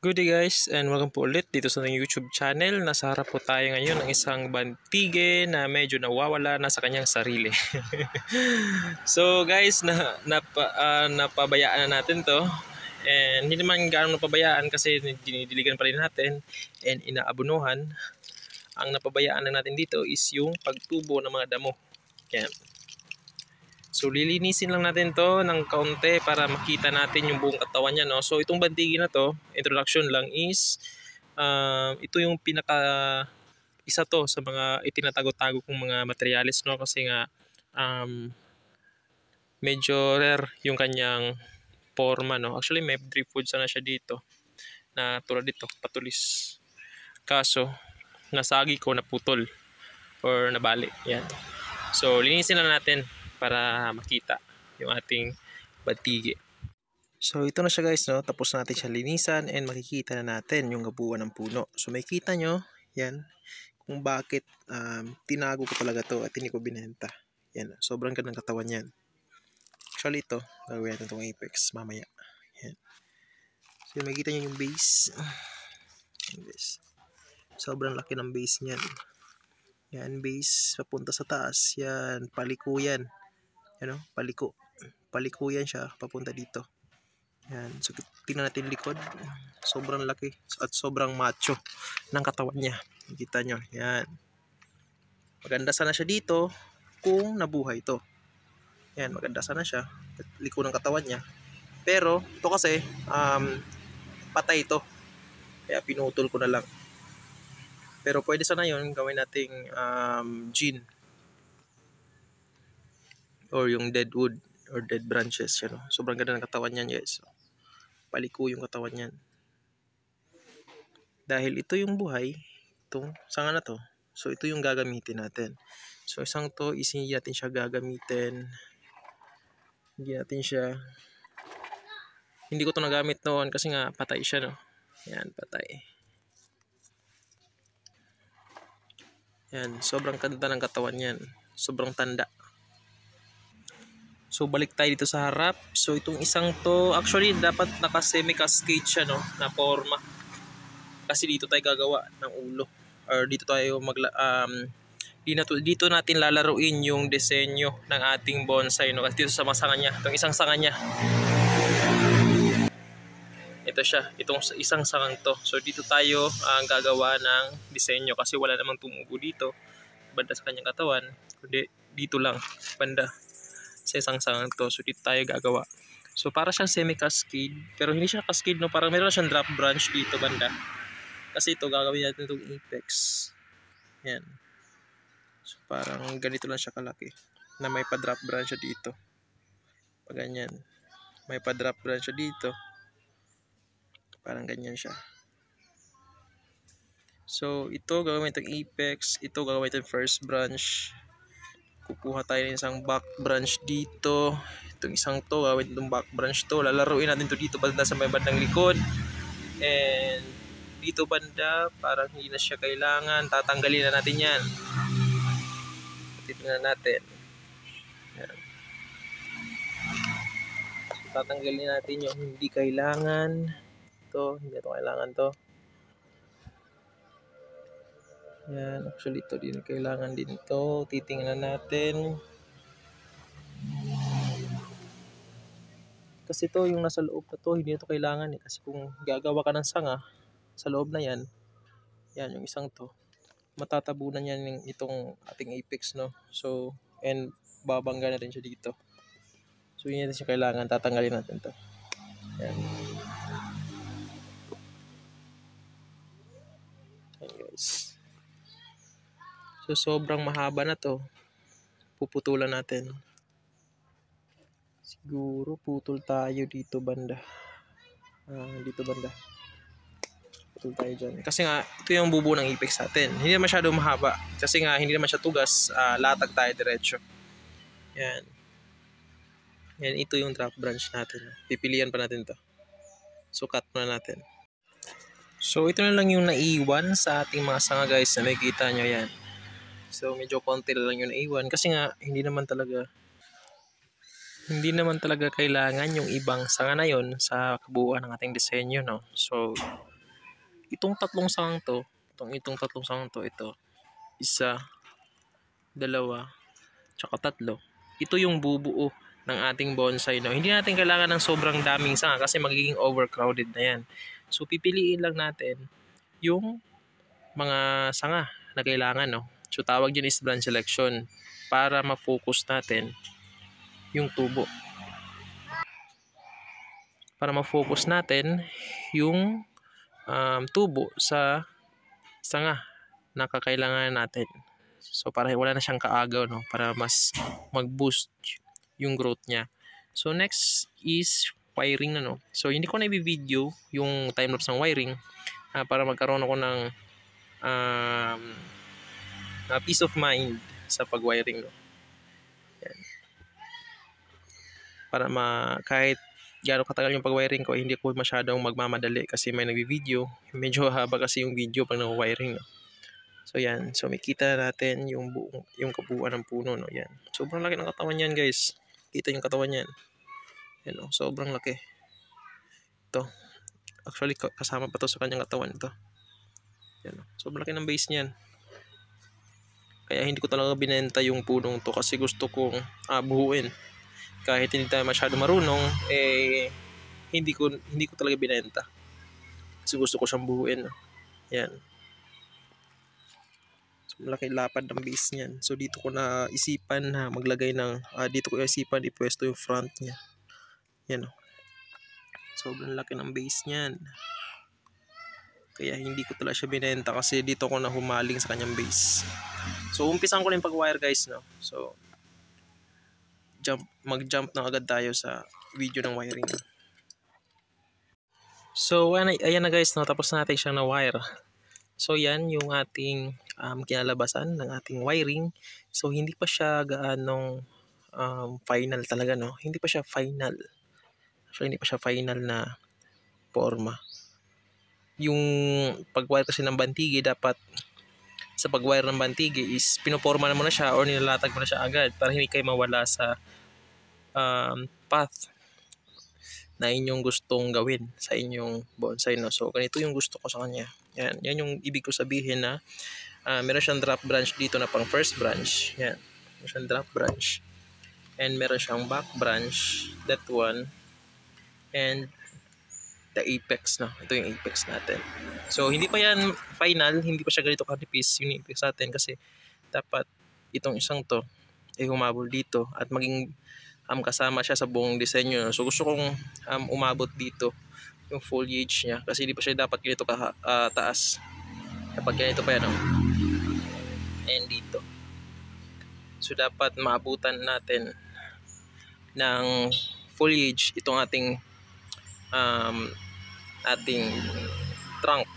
Good day guys and welcome po ulit dito sa ating YouTube channel. Nasa harap po tayo ngayon ng isang bantige na medyo nawawala na sa kanyang sarili. So guys, napabayaan na natin to. And hindi naman gaano napabayaan kasi dinidiligan pa rin natin and inaabunuhan. Ang napabayaan na natin dito is yung pagtubo ng mga damo. Yan. So lilinisin lang natin to ng kaunti para makita natin yung buong katawan niya, no. So itong bandigi na to, introduction lang is ito yung pinaka isa to sa mga itinatago-tago kong mga materials, no, kasi nga medyo rare yung kanyang forma, no. Actually may drip food sana siya dito na tulad dito, patulis. Kaso nasagi ko, naputol or nabali. Yan. So linisin na natin para makita yung ating bandigi. So ito na siya guys, no? Tapos natin siya linisan and makikita na natin yung kabuuan ng puno. So makikita nyo, yan, kung bakit tinago ko talaga to at hindi ko binenta. Yan, sobrang gandang katawan yan. Actually ito, gagawin natin itong apex mamaya. Yan. So makikita nyo yung base. Sobrang laki ng base niyan. Yan, base papunta sa taas. Yan, paliko yan. Ano, paliko. Paliko yan siya papunta dito. Yan. So tingnan natin likod. Sobrang laki at sobrang macho ng katawan niya. Kita nyo. Yan. Maganda sana siya dito kung nabuhay to. Yan, maganda sana siya. Liko ng katawan niya. Pero ito kasi patay to. Kaya pinutol ko na lang. Pero pwede sana yun gawin nating gene. Or yung dead wood or dead branches, you know? Sobrang ganda ng katawan niyan guys. Paliko yung katawan niyan. Dahil ito yung buhay, itong sanga na to. So ito yung gagamitin natin. So isang to is hindi natin siya gagamitin. Hindi ko to nagamit noon kasi nga patay siya, no. Yan, patay. Yan, sobrang ganda ng katawan niyan. Sobrang tanda. So balik tayo dito sa harap. So itong isang to, actually dapat naka semi-cascade siya, no, na forma. Kasi dito tayo gagawa ng ulo. Or dito tayo dito natin lalaruin yung disenyo ng ating bonsai, no. Kasi dito sa masanga niya, itong isang sanga niya. Ito siya, itong isang sangang to. So dito tayo gagawa ng disenyo kasi wala namang tumubo dito banda sa kanyang katawan. Kundi dito lang banda sa isang sangang to. So dito tayo gagawa. So para siyang semi-cascade, pero hindi siya cascade, no. Parang meron siyang drop branch dito banda. Kasi ito gagawin natin itong apex. Yan. So parang ganito lang siya kalaki. Na may pa-drop branch siya dito. Pag ganyan. May pa-drop branch siya dito. Parang ganyan siya. So ito gagawin itong apex. Ito gagawin itong first branch. Kukuha tayo ng isang back branch dito. Itong isang to, gawin itong back branch to. Lalaruin natin to dito banda sa may bandang likod. And dito banda, parang hindi na siya kailangan. Tatanggalin na natin yan. Titignan natin. Yan. So, tatanggalin natin yung hindi kailangan. Ito, hindi ito kailangan to. Yan, actually ito din kailangan din to. Titingnan natin. Kasi to yung nasa loob na to, hindi ito kailangan eh. Kasi kung gagawa ka ng sanga sa loob na yan, yan yung isang to, matatabunan yan itong ating apex, no. So, and babangga na rin siya dito. So, hindi natin siya kailangan. Tatanggalin natin to. Yan. Yan guys. So sobrang mahaba na to. Puputulan natin. Siguro putol tayo dito banda. Dito banda. Putol tayo dyan. Kasi nga ito yung bubuo ng apex natin. Hindi na masyado mahaba. Kasi nga hindi naman siya tugas. Latag tayo diretso. Yan. Yan, ito yung drop branch natin. Pipilian pa natin to. So cut na natin. So ito na lang yung naiwan sa ating mga sanga guys na makikita nyo yan. So medyo konti lang yung naiwan kasi nga hindi naman talaga kailangan yung ibang sanga na yon sa kabuuan ng ating disenyo, no. So itong tatlong sangang to, itong tatlong sangang to, ito, isa, dalawa, tsaka tatlo. Ito yung bubuo ng ating bonsai, no? Hindi natin kailangan ng sobrang daming sanga kasi magiging overcrowded na yan. So pipiliin lang natin yung mga sanga na kailangan, no? So tawag dyan is branch selection para ma-focus natin yung tubo. Para ma-focus natin yung tubo sa sanga na kakailangan natin. So para wala na siyang kaagaw, no? Para mas mag-boost yung growth niya. So next is wiring na, no? So hindi ko na i-video yung time-lapse ng wiring para magkaroon ako ng peace of mind sa pag-wiring, no? Yan. Para kahit gaano katagal yung pag-wiring ko, hindi ko masyadong magmamadali kasi may nagbi-video. Medyo haba kasi yung video pag nag-wiring, no? So yan, so makita natin yung kabuuan ng puno, no? Yan. Sobrang laki ng katawan niyan, guys. Kita yung katawan niyan. Yan, no? Sobrang laki. Ito. Actually kasama pa to sa kanyang katawan ito. Yan, no? Sobrang laki ng base niyan. Kaya hindi ko talaga binenta yung punong to kasi gusto kong buhuin. Kahit hindi tayo masyado marunong, hindi ko talaga binenta. Kasi gusto ko siyang buhuin, no? Yan. Malaki lapad ng base niyan. So dito ko na isipan na maglagay ng dito ko isipan ipwesto yung front niya. Yan, oh. Sobrang laki ng base niyan. Kaya hindi ko talaga siya binenta kasi dito ko na humaling sa kanyang base. So umpisan ko na yung pag-wire, guys, no. So mag-jump na agad tayo sa video ng wiring. So ayan na, guys, no, tapos na natin siyang na-wire. So yan yung ating kinalabasan ng ating wiring. So hindi pa siya gaanong final talaga, no. Hindi pa siya final. So hindi pa siya final na forma. Yung pag-wire kasi ng bantigi, dapat sa pag-wire ng bantigi is pinoporma na mo na siya or nilalatag mo na siya agad para hindi kayo mawala sa path na inyong gustong gawin sa inyong bonsai, no. So ganito yung gusto ko sa kanya. Yan yung ibig ko sabihin na meron siyang drop branch dito na pang first branch. Yan. Meron siyang drop branch. And meron siyang back branch, that one. And the apex, no. Ito yung apex natin. So hindi pa yan final, hindi pa siya ganito kanipis yung apex natin kasi dapat itong isang to ay humabol dito at maging kasama siya sa buong disenyo. So gusto kong umabot dito yung foliage niya kasi hindi pa siya dapat ganito taas. Dapat ganito pa yan, no? And dito. So dapat maabutan natin ng foliage itong ating trunk.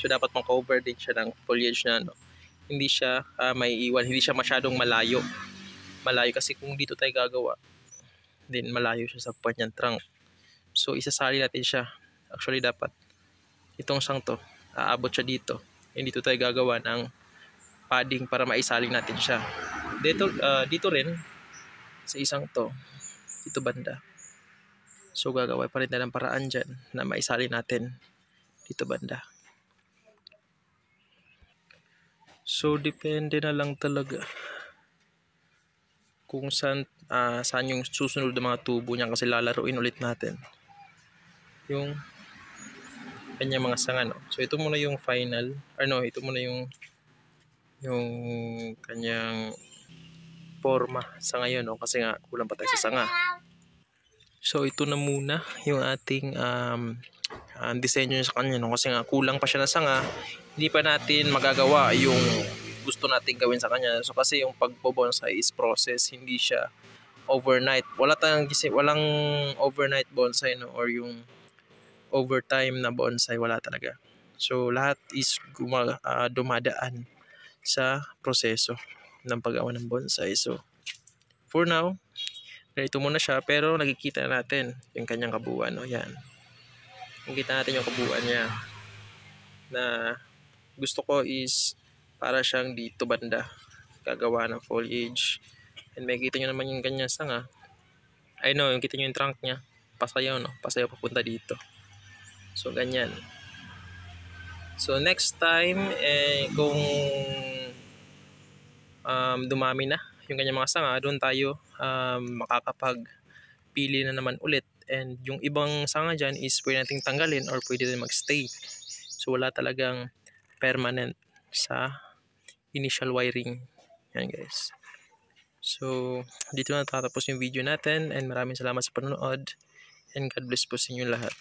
So dapat ma-cover din siya ng foliage na, no? Hindi siya may iwan, hindi siya masyadong malayo kasi kung dito tayo gagawa din malayo siya sa kanyang trunk. So isasali natin siya. Actually dapat itong sang to aabot siya dito. Hindi dito tayo gagawa ng padding para maisaling natin siya. Dito rin sa isang to, dito banda. So gagawa pa rin tayo ng paraan dyan na maisali natin dito banda. So depende na lang talaga kung saan yung susunod ng mga tubo niya kasi lalaruin ulit natin yung kanyang mga sanga, no? So ito muna yung final, ito muna yung kanyang forma sa ngayon, no? Kasi nga kulang pa tayo sa sanga. So ito na muna yung ating disenyo sa kanya, no? Kasi nga kulang pa siya ng sanga, hindi pa natin magagawa yung gusto nating gawin sa kanya. So kasi yung pagbo-bonsai is process, hindi siya overnight. Walang overnight bonsai, no, or yung overtime na bonsai, wala talaga. So lahat is dumadaan sa proseso ng paggawa ng bonsai. So for now, ganito muna siya, pero nakikita natin yung kanyang kabuuan, no? Yan. Nakikita natin yung kabuuan niya na gusto ko is para siyang dito banda gagawa ng foliage. And makikita nyo naman yung kanyang sanga. Yung kita nyo yung trunk niya, pasayaw, no? Pasayaw papunta dito. So ganyan. So next time, kung dumami na yung kanyang mga sanga, doon tayo makakapagpili na naman ulit. And yung ibang sanga dyan is pwede nating tanggalin or pwede din magstay. So wala talagang permanent sa initial wiring. Yan guys. So dito na tatapos yung video natin and maraming salamat sa panonood and God bless po sa inyo lahat.